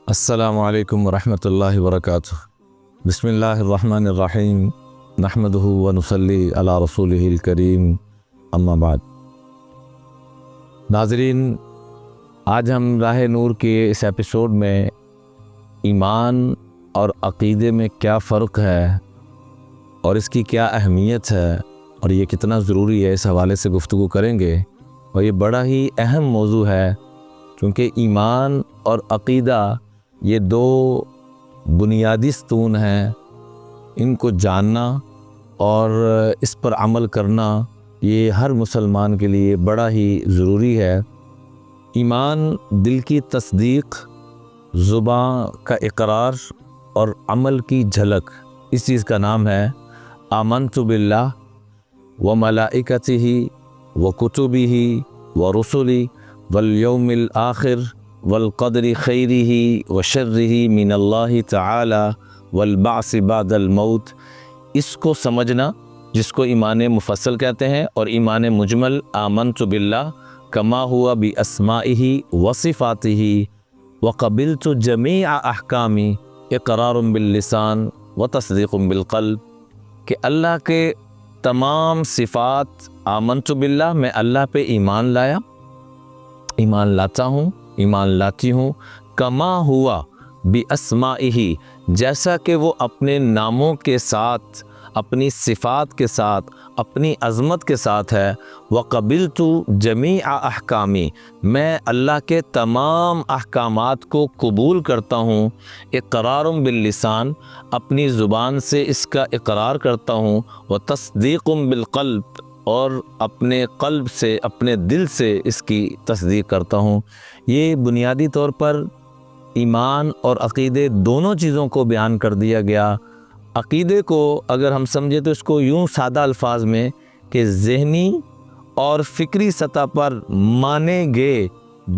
السلام علیکم ورحمۃ اللہ وبرکاتہ۔ بسم اللہ الرحمن الرحیم، نحمدہ ونصلی علی رسولہ الکریم، اما بعد۔ ناظرین، آج ہم راہ نور کے اس ایپیسوڈ میں ایمان اور عقیدے میں کیا فرق ہے اور اس کی کیا اہمیت ہے اور یہ کتنا ضروری ہے، اس حوالے سے گفتگو کریں گے۔ اور یہ بڑا ہی اہم موضوع ہے کیونکہ ایمان اور عقیدہ یہ دو بنیادی ستون ہیں، ان کو جاننا اور اس پر عمل کرنا یہ ہر مسلمان کے لیے بڑا ہی ضروری ہے۔ ایمان دل کی تصدیق، زبان کا اقرار اور عمل کی جھلک، اس چیز کا نام ہے آمنت باللہ و ملائکتہ و کتبہ و رسلہ والیوم الآخر والقدر خیرہ و شرہ من اللہ تعالی والبعث بعد الموت۔ اس کو سمجھنا، جس کو ایمان مفصل کہتے ہیں، اور ایمان مجمل آمنت باللہ کما ہوا باسمائہ و صفاتہ وقبلت جمیع احکامہ اقرار باللسان و تصدیق بالقلب، کہ اللہ کے تمام صفات، آمنت باللہ میں اللہ پہ ایمان لایا، ایمان لاتا ہوں، ایمان لاتی ہوں، کما ہوا باسمائہ، جیسا کہ وہ اپنے ناموں کے ساتھ، اپنی صفات کے ساتھ، اپنی عظمت کے ساتھ ہے۔ وقبلت جمیع احکامی، میں اللہ کے تمام احکامات کو قبول کرتا ہوں۔ اقرار باللسان، اپنی زبان سے اس کا اقرار کرتا ہوں۔ وتصدیق بالقلب، اور اپنے قلب سے، اپنے دل سے اس کی تصدیق کرتا ہوں۔ یہ بنیادی طور پر ایمان اور عقیدے دونوں چیزوں کو بیان کر دیا گیا۔ عقیدے کو اگر ہم سمجھیں تو اس کو یوں سادہ الفاظ میں کہ ذہنی اور فکری سطح پر مانے گئے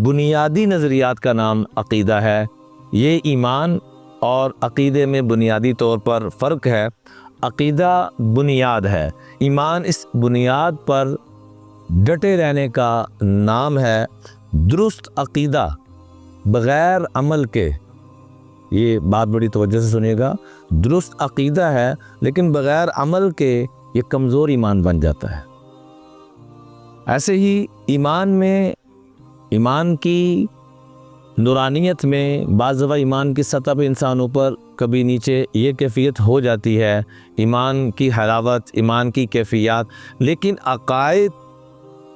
بنیادی نظریات کا نام عقیدہ ہے۔ یہ ایمان اور عقیدے میں بنیادی طور پر فرق ہے۔ عقیدہ بنیاد ہے، ایمان اس بنیاد پر ڈٹے رہنے کا نام ہے۔ درست عقیدہ بغیر عمل کے، یہ بات بڑی توجہ سے سنیے گا، درست عقیدہ ہے لیکن بغیر عمل کے یہ کمزور ایمان بن جاتا ہے۔ ایسے ہی ایمان میں، ایمان کی نورانیت میں بعض دفعہ ایمان کی سطح پہ انسانوں پر کبھی نیچے یہ کیفیت ہو جاتی ہے، ایمان کی حلاوت، ایمان کی کیفیات، لیکن عقائد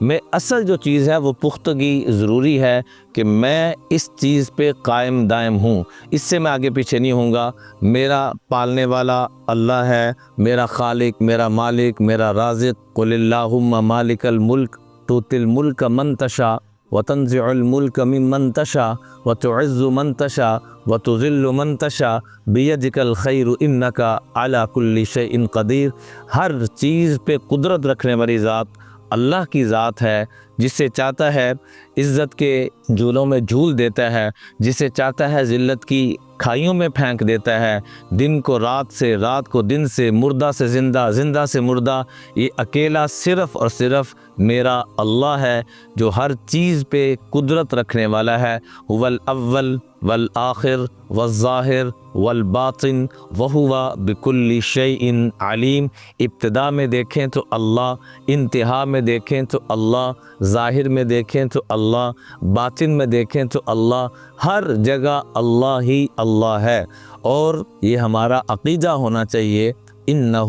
میں اصل جو چیز ہے وہ پختگی ضروری ہے کہ میں اس چیز پہ قائم دائم ہوں، اس سے میں آگے پیچھے نہیں ہوں گا۔ میرا پالنے والا اللہ ہے، میرا خالق، میرا مالک، میرا رازق۔ قل اللہم مالک الملک تؤتی الملک من تشاء وتنزع الملک ممن تشاء وتعز من تشاء وتذل من تشاء بیدک الخیر انک علی کل شیء قدیر۔ ہر چیز پہ قدرت رکھنے والی ذات اللہ کی ذات ہے، جسے چاہتا ہے عزت کے جھولوں میں جھول دیتا ہے، جسے چاہتا ہے ذلت کی کھائیوں میں پھینک دیتا ہے، دن کو رات سے، رات کو دن سے، مردہ سے زندہ، زندہ سے مردہ۔ یہ اکیلا صرف اور صرف میرا اللہ ہے جو ہر چیز پہ قدرت رکھنے والا ہے۔ هو الاول والآخر والظاہر والباطن وہو بکل شیء علیم۔ ابتدا میں دیکھیں تو اللہ، انتہا میں دیکھیں تو اللہ، ظاہر میں دیکھیں تو اللہ، باطن میں دیکھیں تو اللہ، ہر جگہ اللہ ہی اللہ ہے۔ اور یہ ہمارا عقیدہ ہونا چاہیے، انہ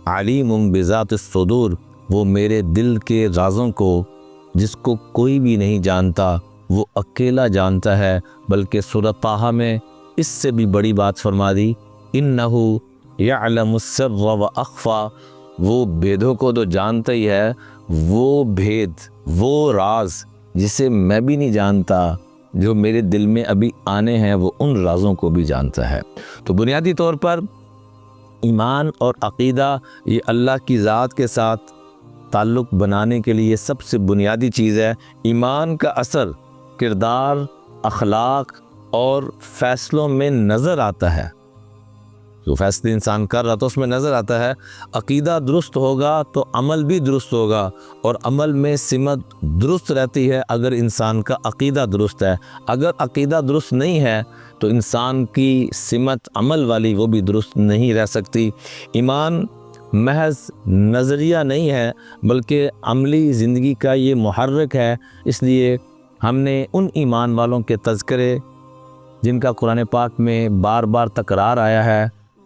علیم بذات الصدور، وہ میرے دل کے رازوں کو، جس کو کوئی بھی نہیں جانتا، وہ اکیلا جانتا ہے۔ بلکہ سورہ طٰہٰ میں اس سے بھی بڑی بات فرما دی، انہ یعلم السر واخفی، وہ بھیدوں کو تو جانتا ہی ہے، وہ بھید، وہ راز جسے میں بھی نہیں جانتا، جو میرے دل میں ابھی آنے ہیں، وہ ان رازوں کو بھی جانتا ہے۔ تو بنیادی طور پر ایمان اور عقیدہ یہ اللہ کی ذات کے ساتھ تعلق بنانے کے لیے سب سے بنیادی چیز ہے۔ ایمان کا اثر کردار، اخلاق اور فیصلوں میں نظر آتا ہے۔ جو فیصلے انسان کر رہا تو اس میں نظر آتا ہے عقیدہ درست ہوگا تو عمل بھی درست ہوگا، اور عمل میں سمت درست رہتی ہے اگر انسان کا عقیدہ درست ہے۔ اگر عقیدہ درست نہیں ہے تو انسان کی سمت عمل والی وہ بھی درست نہیں رہ سکتی۔ ایمان محض نظریہ نہیں ہے بلکہ عملی زندگی کا یہ محرک ہے۔ اس لیے ہم نے ان ایمان والوں کے تذکرے جن کا قرآن پاک میں بار بار تکرار آیا ہے،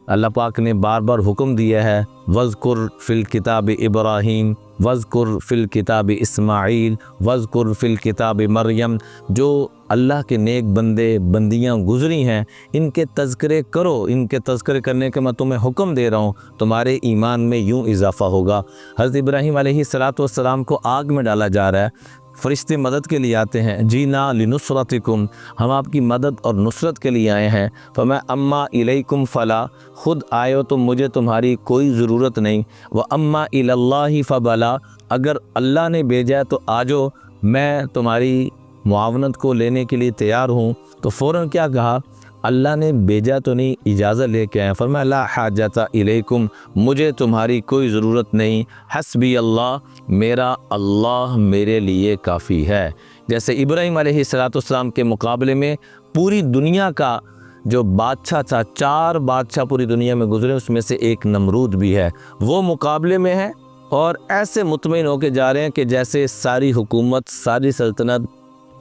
اللہ پاک نے بار بار حکم دیا ہے، وَاذْكُرْ فِي الْكِتَابِ إِبْرَاهِيمَ وَاذْكُرْ فِي الْكِتَابِ إِسْمَاعِيل وَاذْكُرْ فِي الْكِتَابِ مریم، جو اللہ کے نیک بندے بندیاں گزری ہیں ان کے تذکرے کرو، ان کے تذکرے کرنے کے میں تمہیں حکم دے رہا ہوں، تمہارے ایمان میں یوں اضافہ ہوگا۔ حضرت ابراہیم علیہ السلام کو آگ میں ڈالا جا رہا ہے، فرشتے مدد کے لیے آتے ہیں، جینا لنصرتکم، ہم آپ کی مدد اور نصرت کے لیے آئے ہیں، فما اما الیکم فلا، خود آئے ہو تو مجھے تمہاری کوئی ضرورت نہیں، واما الی اللہ فبلا، اگر اللہ نے بھیجا ہے تو آجو، میں تمہاری معاونت کو لینے کے لیے تیار ہوں۔ تو فوراً کیا کہا؟ اللہ نے بھیجا تو نہیں، اجازت لے کے آئے، فرمایا لا حاجت الیکم، مجھے تمہاری کوئی ضرورت نہیں، حسبی اللہ، میرا اللہ میرے لیے کافی ہے۔ جیسے ابراہیم علیہ السلام کے مقابلے میں پوری دنیا کا جو بادشاہ تھا، 4 بادشاہ پوری دنیا میں گزرے، اس میں سے ایک نمرود بھی ہے، وہ مقابلے میں ہے اور ایسے مطمئن ہو کے جا رہے ہیں کہ جیسے ساری حکومت ساری سلطنت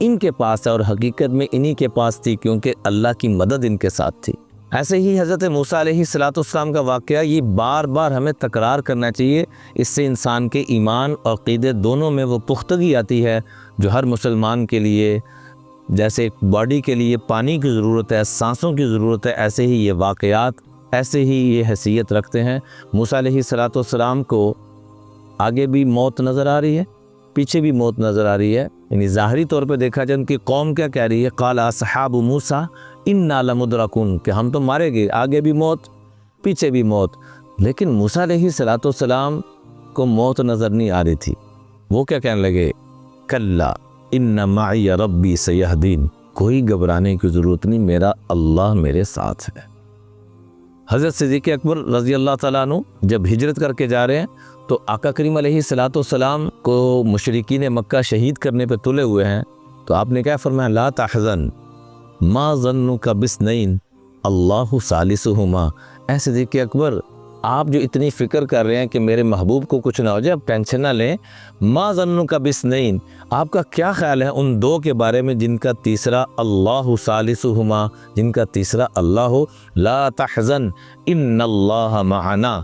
ان کے پاس ہے، اور حقیقت میں انہی کے پاس تھی کیونکہ اللہ کی مدد ان کے ساتھ تھی۔ ایسے ہی حضرت موسیٰ علیہ السلام کا واقعہ یہ بار بار ہمیں تکرار کرنا چاہیے، اس سے انسان کے ایمان اور عقیدے دونوں میں وہ پختگی آتی ہے جو ہر مسلمان کے لیے، جیسے ایک باڈی کے لیے پانی کی ضرورت ہے، سانسوں کی ضرورت ہے، ایسے ہی یہ واقعات ایسے ہی یہ حیثیت رکھتے ہیں۔ موسیٰ علیہ السلام کو آگے بھی موت نظر آ رہی ہے، پیچھے بھی موت نظر آ رہی ہے، یعنی ظاہری طور پہ دیکھا جائے ان کی قوم کیا کہہ رہی ہے، قال اصحاب موسیٰ انا لمدرکون، کہ ہم تو مارے گئے، آگے بھی موت پیچھے بھی موت۔ لیکن موسیٰ علیہ السلام کو موت نظر نہیں آ رہی تھی، وہ کیا کہنے لگے، کلا ان معی ربی سیہدین، کوئی گھبرانے کی ضرورت نہیں، میرا اللہ میرے ساتھ ہے۔ حضرت صدیق اکبر رضی اللہ تعالیٰ عنہ جب ہجرت کر کے جا رہے ہیں تو آقا کریم علیہ السلام کو مشرکین مکہ شہید کرنے پہ تلے ہوئے ہیں، تو آپ نے کیا فرمایا، لا تحزن ما ظنک باثنین اللہ ثالثہما، اے صدیق اکبر آپ جو اتنی فکر کر رہے ہیں کہ میرے محبوب کو کچھ نہ ہو جائے، آپ ٹینشن نہ لیں، ما ظنک باثنین، آپ کا کیا خیال ہے ان 2 کے بارے میں جن کا تیسرا اللہ ثالثہما، جن کا تیسرا اللہ ہو، لا تحزن ان اللہ معنا،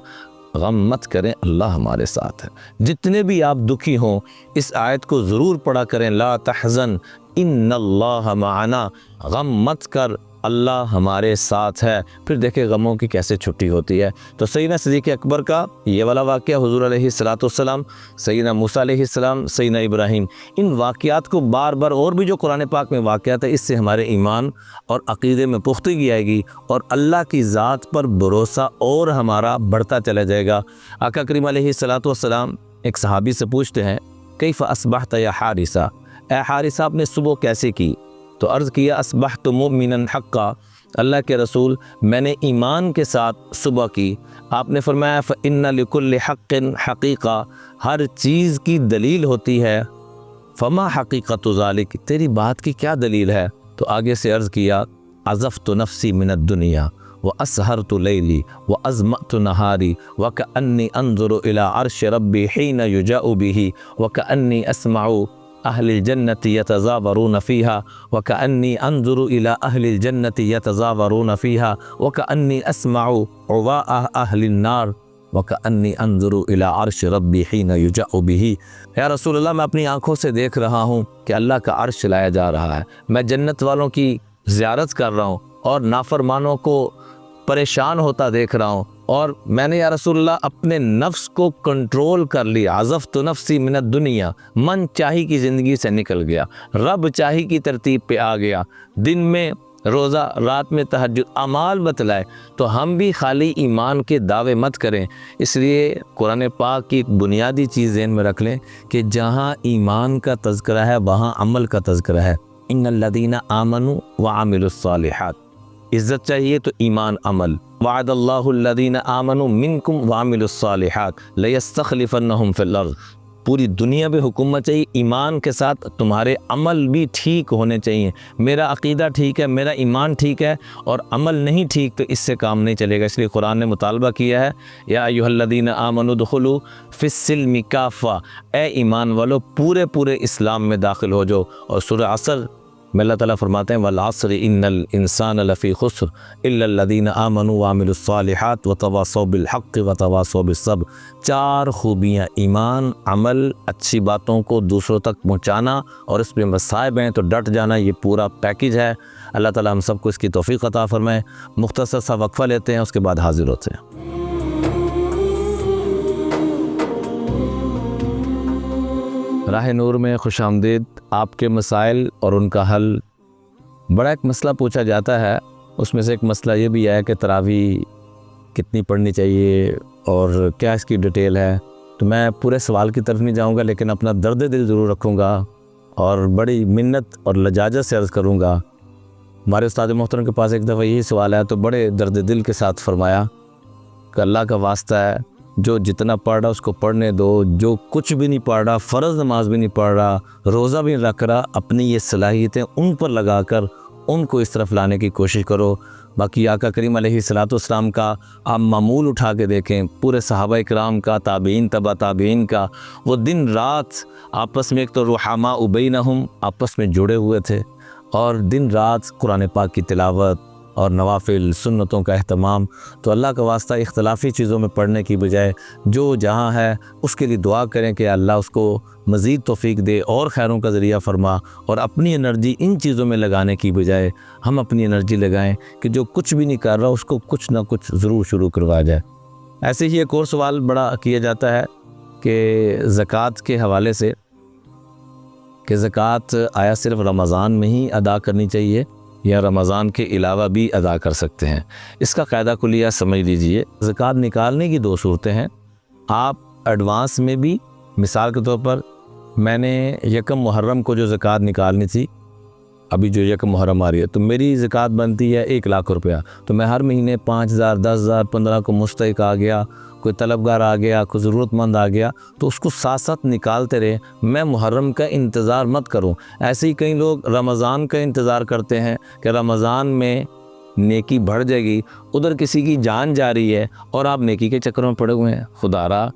غم مت کریں، اللہ ہمارے ساتھ ہے۔ جتنے بھی آپ دکھی ہوں اس آیت کو ضرور پڑھا کریں، لا تحزن ان اللہ معنا، غم مت کر، اللہ ہمارے ساتھ ہے۔ پھر دیکھیں غموں کی کیسے چھٹی ہوتی ہے۔ تو سیدنا صدیق اکبر کا یہ والا واقعہ، حضور علیہ السلام، سیدنا موسیٰ علیہ السلام، سیدنا ابراہیم، ان واقعات کو بار بار اور بھی جو قرآن پاک میں واقعات ہیں، اس سے ہمارے ایمان اور عقیدے میں پختگی آئے گی اور اللہ کی ذات پر بھروسہ اور ہمارا بڑھتا چلا جائے گا۔ آقا کریم علیہ السلام ایک صحابی سے پوچھتے ہیں، کیف اصبحت یا حارثہ، اے حارثہ آپ نے صبح کیسے کی؟ تو عرض کیا، اصبحت مؤمنا حقا، اللہ کے رسول میں نے ایمان کے ساتھ صبح کی۔ آپ نے فرمایا فإن لكل حق حقیقہ، ہر چیز کی دلیل ہوتی ہے، فما حقیقت ذلک، تیری بات کی کیا دلیل ہے؟ تو آگے سے عرض کیا، عزفت نفسی من الدنیا واسہرت لیلی وازمأت نہاری وکأنی انظر الی عرش ربی حین یجاء به وکأنی اسمع اہل الجنت یتزاورون فیہا وکأنی انظر الی اہل الجنت یتزاورون فیہا وکأنی اسمع عواء اہل النار وکأنی انظر الی عرش ربی حین یجاء به، یا رسول اللہ میں اپنی آنکھوں سے دیکھ رہا ہوں کہ اللہ کا عرش لایا جا رہا ہے، میں جنت والوں کی زیارت کر رہا ہوں اور نافرمانوں کو پریشان ہوتا دیکھ رہا ہوں، اور میں نے یا رسول اللہ اپنے نفس کو کنٹرول کر لیا، عزفت نفسی من الدنیا، من چاہی کی زندگی سے نکل گیا، رب چاہی کی ترتیب پہ آ گیا، دن میں روزہ، رات میں تہجد، اعمال بتلائے، تو ہم بھی خالی ایمان کے دعوے مت کریں۔ اس لیے قرآن پاک کی ایک بنیادی چیز ذہن میں رکھ لیں کہ جہاں ایمان کا تذکرہ ہے وہاں عمل کا تذکرہ ہے، ان الذین آمنوا وعملوا الصالحات، عزت چاہیے تو ایمان عمل، وعد اللہ الذین آمنوا منکم وعملوا الصالحات لیستخلفنہم فی الارض۔ پوری دنیا پہ حکومت چاہیے، ایمان کے ساتھ تمہارے عمل بھی ٹھیک ہونے چاہیے۔ میرا عقیدہ ٹھیک ہے، میرا ایمان ٹھیک ہے اور عمل نہیں ٹھیک تو اس سے کام نہیں چلے گا۔ اس لیے قرآن نے مطالبہ کیا ہے، یا ایھا الذین آمنوا ادخلوا فی السلم کافہ، اے ایمان والو پورے اسلام میں داخل ہو جاؤ۔ اور سورہ عصر میں اللہ تعالیٰ فرماتے ہیں والعصر ان الانسان لفی خسر الا الذین آمنوا وعملوا الصالحات وتواصوا بالحق وتواصوا بالصبر۔ 4 خوبیاں، ایمان، عمل، اچھی باتوں کو دوسروں تک پہنچانا اور اس پہ مصائب ہیں تو ڈٹ جانا، یہ پورا پیکج ہے۔ اللہ تعالیٰ ہم سب کو اس کی توفیق عطا فرمائے۔ مختصر سا وقفہ لیتے ہیں، اس کے بعد حاضر ہوتے ہیں۔ راہ نور میں خوش آمدید۔ آپ کے مسائل اور ان کا حل، بڑا ایک مسئلہ پوچھا جاتا ہے، اس میں سے ایک مسئلہ یہ بھی ہے کہ تراویح کتنی پڑھنی چاہیے اور کیا اس کی ڈیٹیل ہے۔ تو میں پورے سوال کی طرف نہیں جاؤں گا، لیکن اپنا درد دل ضرور رکھوں گا اور بڑی منت اور لجاجت سے عرض کروں گا۔ ہمارے استاد محترم کے پاس ایک دفعہ یہی سوال ہے تو بڑے درد دل کے ساتھ فرمایا کہ اللہ کا واسطہ ہے، جو جتنا پڑھ رہا اس کو پڑھنے دو، جو کچھ بھی نہیں پڑھ رہا، فرض نماز بھی نہیں پڑھ رہا، روزہ بھی نہیں رکھ رہا، اپنی یہ صلاحیتیں ان پر لگا کر ان کو اس طرف لانے کی کوشش کرو۔ باقی آقا کریم علیہ الصلوۃ والسلام کا آپ معمول اٹھا کے دیکھیں، پورے صحابہ کرام کا، تابعین، تبع تابعین کا، وہ دن رات آپس میں، ایک تو رحماء بینہم، آپس میں جڑے ہوئے تھے، اور دن رات قرآن پاک کی تلاوت اور نوافل سنتوں کا اہتمام۔ تو اللہ کا واسطہ اختلافی چیزوں میں پڑھنے کی بجائے جو جہاں ہے اس کے لیے دعا کریں کہ اللہ اس کو مزید توفیق دے اور خیروں کا ذریعہ فرما، اور اپنی انرجی ان چیزوں میں لگانے کی بجائے ہم اپنی انرجی لگائیں کہ جو کچھ بھی نہیں کر رہا اس کو کچھ نہ کچھ ضرور شروع کروایا جائے۔ ایسے ہی ایک اور سوال بڑا کیا جاتا ہے کہ زکوٰۃ کے حوالے سے، کہ زکوٰۃ آیا صرف رمضان میں ہی ادا کرنی چاہیے یا رمضان کے علاوہ بھی ادا کر سکتے ہیں؟ اس کا قاعدہ کلیہ سمجھ لیجئے۔ زکوٰۃ نکالنے کی 2 صورتیں ہیں۔ آپ ایڈوانس میں بھی، مثال کے طور پر میں نے 1 محرم کو جو زکوٰۃ نکالنی تھی، ابھی جو 1 محرم آ رہی ہے تو میری زکوٰۃ بنتی ہے 1 لاکھ روپیہ، تو میں ہر مہینے 5,000 10,000 15 کو مستحق آ گیا، کوئی طلبگار آ گیا، کوئی ضرورت مند آ گیا، تو اس کو ساتھ ساتھ نکالتے رہے۔ میں محرم کا انتظار مت کروں۔ ایسے ہی کئی لوگ رمضان کا انتظار کرتے ہیں کہ رمضان میں نیکی بڑھ جائے گی، ادھر کسی کی جان جا رہی ہے اور آپ نیکی کے چکروں میں پڑے ہوئے ہیں۔ خدا را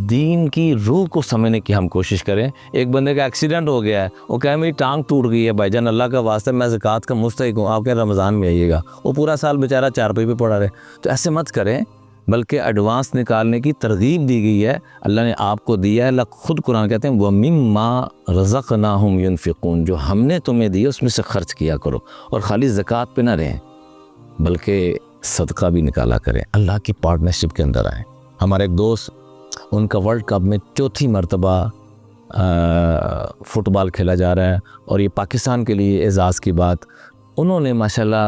دین کی روح کو سمجھنے کی ہم کوشش کریں۔ ایک بندے کا ایکسیڈنٹ ہو گیا ہے، وہ کہے میری ٹانگ ٹوٹ گئی ہے، بھائی جان اللہ کا واسطہ میں زکوٰۃ کا مستحق ہوں، آپ کہیں رمضان میں آئیے گا، وہ پورا سال بیچارہ چارپائی پہ پڑا رہے۔ تو ایسے مت کریں، بلکہ ایڈوانس نکالنے کی ترغیب دی گئی ہے، اللہ نے آپ کو دیا ہے۔ اللہ خود قرآن کہتے ہیں وَمِمَّا رَزَقْنَاهُمْ يُنْفِقُونَ، جو ہم نے تمہیں دی اس میں سے خرچ کیا کرو، اور خالی زکوٰۃ پہ نہ رہیں بلکہ صدقہ بھی نکالا کریں، اللہ کی پارٹنرشپ کے اندر آئیں۔ ہمارے ایک دوست، ان کا ورلڈ کپ میں 4تھی مرتبہ فٹ بال کھیلا جا رہا ہے، اور یہ پاکستان کے لیے اعزاز کی بات۔ انہوں نے ماشاءاللہ،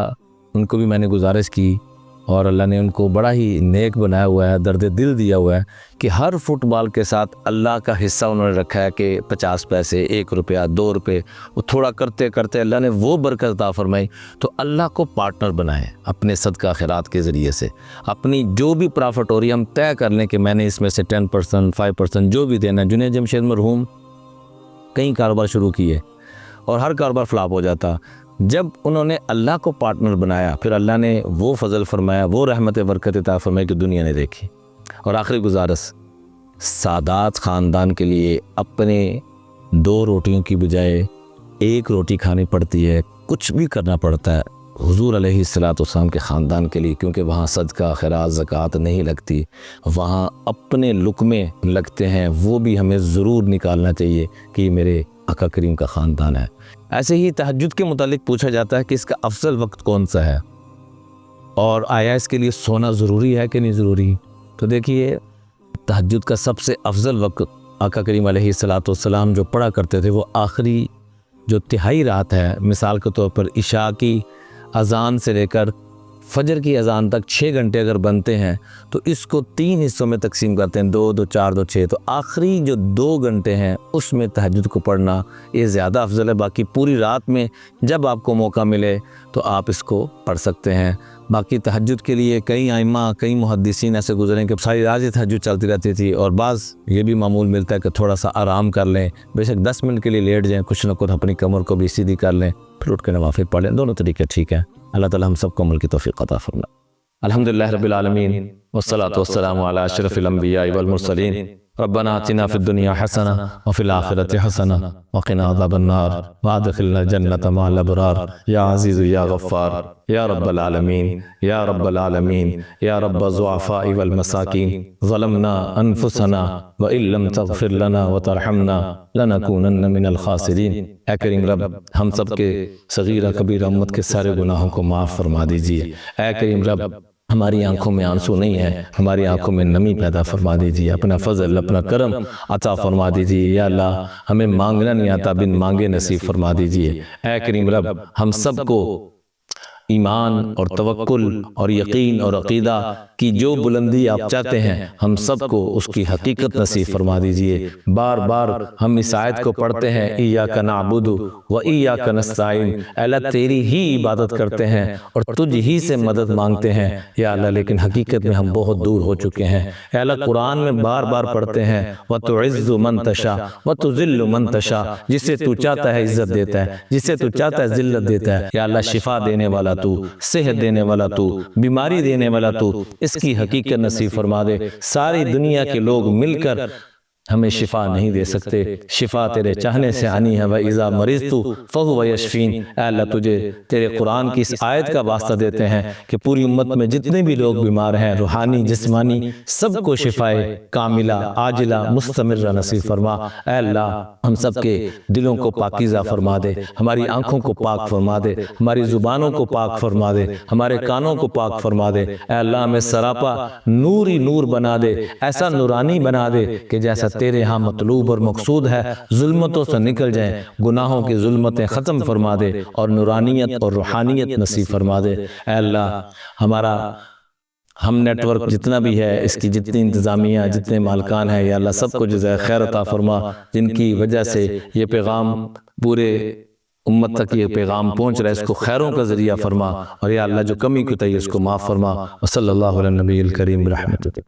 ان کو بھی میں نے گزارش کی، اور اللہ نے ان کو بڑا ہی نیک بنایا ہوا ہے، درد دل دیا ہوا ہے کہ ہر فٹ بال کے ساتھ اللہ کا حصہ انہوں نے رکھا ہے کہ 50 پیسے، 1 روپیہ، 2 روپے، وہ تھوڑا کرتے کرتے اللہ نے وہ برکت عطا فرمائی۔ تو اللہ کو پارٹنر بنائیں اپنے صدقہ خیرات کے ذریعے سے، اپنی جو بھی پرافٹ ہو رہی ہے ہم طے کر لیں کہ میں نے اس میں سے 10%، 5% جو بھی دینا ہے۔ جنید جمشید مرحوم کئی کاروبار شروع کیے اور ہر کاروبار فلاپ ہو جاتا، جب انہوں نے اللہ کو پارٹنر بنایا پھر اللہ نے وہ فضل فرمایا، وہ رحمت برکت عطا فرمائی کہ دنیا نے دیکھی۔ اور آخری گزارش، سادات خاندان کے لیے اپنے 2 روٹیوں کی بجائے 1 روٹی کھانی پڑتی ہے، کچھ بھی کرنا پڑتا ہے حضور علیہ الصلوۃ والسلام کے خاندان کے لیے، کیونکہ وہاں صدقہ خیرات زکوٰۃ نہیں لگتی، وہاں اپنے لقمے لگتے ہیں، وہ بھی ہمیں ضرور نکالنا چاہیے کہ یہ میرے آقا کریم کا خاندان ہے۔ ایسے ہی تہجد کے متعلق پوچھا جاتا ہے کہ اس کا افضل وقت کون سا ہے، اور آیا اس کے لیے سونا ضروری ہے کہ نہیں ضروری؟ تو دیکھیے، تہجد کا سب سے افضل وقت آقا کریم علیہ الصلوۃ والسلام جو پڑھا کرتے تھے وہ آخری جو تہائی رات ہے، مثال کے طور پر عشاء کی اذان سے لے کر فجر کی اذان تک 6 گھنٹے اگر بنتے ہیں تو اس کو 3 حصوں میں تقسیم کرتے ہیں، 2 2 4 2 6، تو آخری جو 2 گھنٹے ہیں اس میں تہجد کو پڑھنا یہ زیادہ افضل ہے۔ باقی پوری رات میں جب آپ کو موقع ملے تو آپ اس کو پڑھ سکتے ہیں۔ باقی تہجد کے لیے کئی ائمہ، کئی محدثین ایسے گزرے کہ ساری رات ہی تہجد چلتی رہتی تھی، اور بعض یہ بھی معمول ملتا ہے کہ تھوڑا سا آرام کر لیں، بے شک 10 منٹ کے لیے لیٹ جائیں، کچھ نہ کچھ اپنی کمر کو بھی سیدھی کر لیں، پھر اٹھ کے نوافل پڑھ لیں، دونوں طریقے ٹھیک ہیں۔ اللہ تعالی ہم سب کو عمل کی توفیق عطا فرمائے۔ الحمدللہ رب العالمین والصلاة والسلام علی اشرف الانبیاء والمرسلین۔ ربنا آتنا فی الدنیا حسنہ وفی الآخرۃ حسنہ وقنا عذاب النار وادخلنا الجنۃ مع الابرار یا عزیز یا غفار یا رب العالمین یا رب العالمین یا رب الضعفاء والمساکین، ظلمنا انفسنا وان لم تغفر لنا وترحمنا لنکونن من الخاسرین۔ اے کریم رب ہم سب کے صغیرہ کبیرہ امت کے سارے گناہوں کو معاف فرما دیجیے۔ اے کریم رب ہماری آنکھوں میں آنسو نہیں ہے، ہماری آنکھوں میں نمی پیدا فرما دیجیے، اپنا فضل اپنا کرم عطا فرما دیجیے۔ یا اللہ ہمیں مانگنا نہیں آتا، بن مانگے نصیب فرما دیجیے۔ اے کریم رب ہم سب کو ایمان اور توکل اور یقین اور عقیدہ کی جو بلندی آپ چاہتے ہیں ہم سب کو اس کی حقیقت نصیب فرما دیجیے۔ بار بار ہم اس آیت کو پڑھتے ہیں، ایاک نعبد و ایاک نستعین، اے اللہ تیری ہی عبادت کرتے ہیں اور تجھ ہی سے مدد مانگتے ہیں یا اللہ، لیکن حقیقت میں ہم بہت دور ہو چکے ہیں۔ اے اللہ قرآن میں بار بار پڑھتے ہیں وَتُعِزُّ مَن تَشَاءُ وَتُذِلُّ مَن تَشَاءُ، جسے تو چاہتا ہے عزت دیتا ہے، جسے تو چاہتا ہے ذلت دیتا ہے۔ یا اللہ شفا دینے والا تو، صحت دینے والا تو، بیماری دینے والا تو، اس کی حقیقت نصیب فرما دے۔ ساری دنیا کے لوگ مل کر ہمیں شفا نہیں دے سکتے، شفا تیرے چاہنے سے آنی ہے۔ وَإِذَا مَرِضْتُ فَهُوَ يَشْفِينِ، اے اللہ تجھے تیرے قرآن کی اس آیت کا واسطہ دیتے ہیں کہ پوری امت میں جتنے بھی لوگ بیمار ہیں، روحانی جسمانی، سب کو شفائے کاملہ عاجلہ مستمرہ نصیب فرما۔ اے اللہ ہم سب کے دلوں کو پاکیزہ فرما دے، ہماری آنکھوں کو پاک فرما دے، ہماری زبانوں کو پاک فرما دے، ہمارے کانوں کو پاک فرما دے۔ اے اللہ ہمیں سراپا نور ہی نور بنا دے، ایسا نورانی بنا دے کہ جیسا تیرے ہاں مطلوب اور مقصود ہے، ظلمتوں سے نکل جائیں، گناہوں کی ظلمتیں ختم فرما دے اور نورانیت اور روحانیت نصیب فرما دے۔ اے اللہ ہمارا ہم نیٹ ورک جتنا بھی ہے، اس کی جتنی انتظامیہ، جتنے مالکان ہیں، یا اللہ سب کو جزائے خیر عطا فرما، جن کی وجہ سے یہ پیغام پورے امت تک یہ پیغام پہنچ رہا ہے، اس کو خیروں کا ذریعہ فرما، اور یا اللہ جو کمی کوتاہی اس کو معاف فرما۔ وصلی اللہ علی النبی الکریم برحمتک۔